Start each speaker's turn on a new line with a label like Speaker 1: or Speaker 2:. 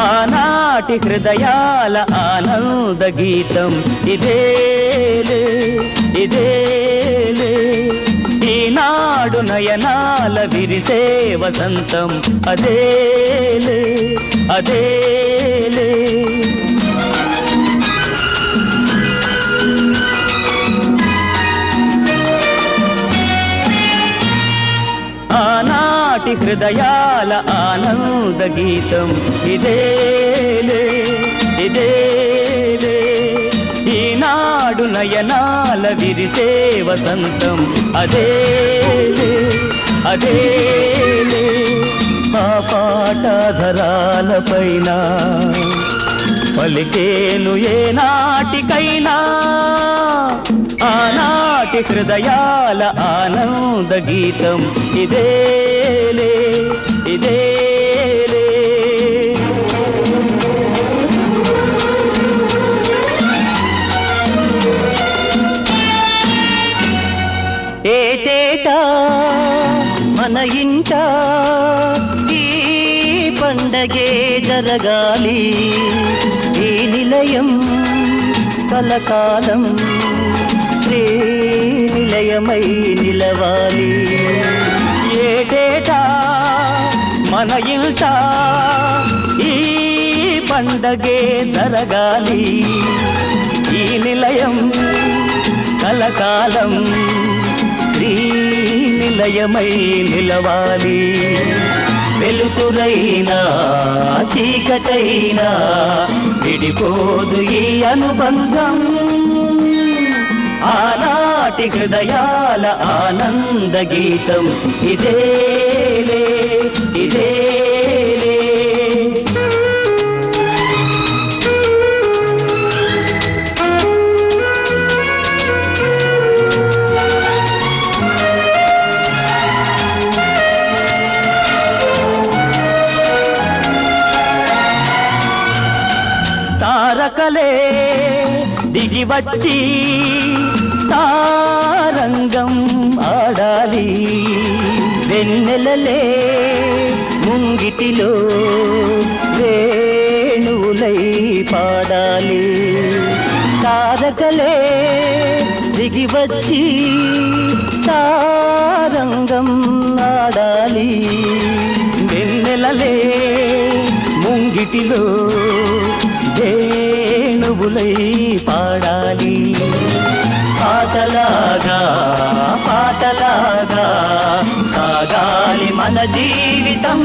Speaker 1: ఆనాటి హృదయాల ఆనంద గీతం ఇదేలే ఇదేలే, ఈనాడు నయనాల విరిసే వసంతం అదేలే అదేలే. ఆనాటి హృదయాల ఆనంద గీతం ఇదేలే ఇదేలే, ఈనాడు నయనాల విరిసే వసంతం అదేలే అదేలే. ఆ పాటధరాలపైన పలికేను ఏనాటికైనా ఆనాటి హృదయాల ఆనంద గీతం ఇదేలే ఇదేలే. ఏటేటా మన ఇంట ఈ పండగే జరగాలి, ఈ నిలయం కలకాలం శ్రీ నిలయమై నిలవాలి. ఏటేటా మన ఇంట ఈ పండగే జరగాలి, ఈ నిలయం కలకాలం శ్రీ నిలయమై నిలవాలి. వెలుతురైనా చీకటైనా విడిపోదు ఈ అనుబంధం, ఆనాటి హృదయాల ఆనంద గీతం ఇదేలే ఇదేలే. తారకలే దిగి వచ్చి తారంగం ఆడాలి, వెన్నెలలే ముంగిటిలో వేణువులై పాడాలి. తారకలే దిగి వచ్చి తారంగం ఆడాలి, వెన్నెలలే ముంగిటిలో వేణువులై పాడాలి. పాటలాగా పాటలాగా సాగాలి మన జీవితం.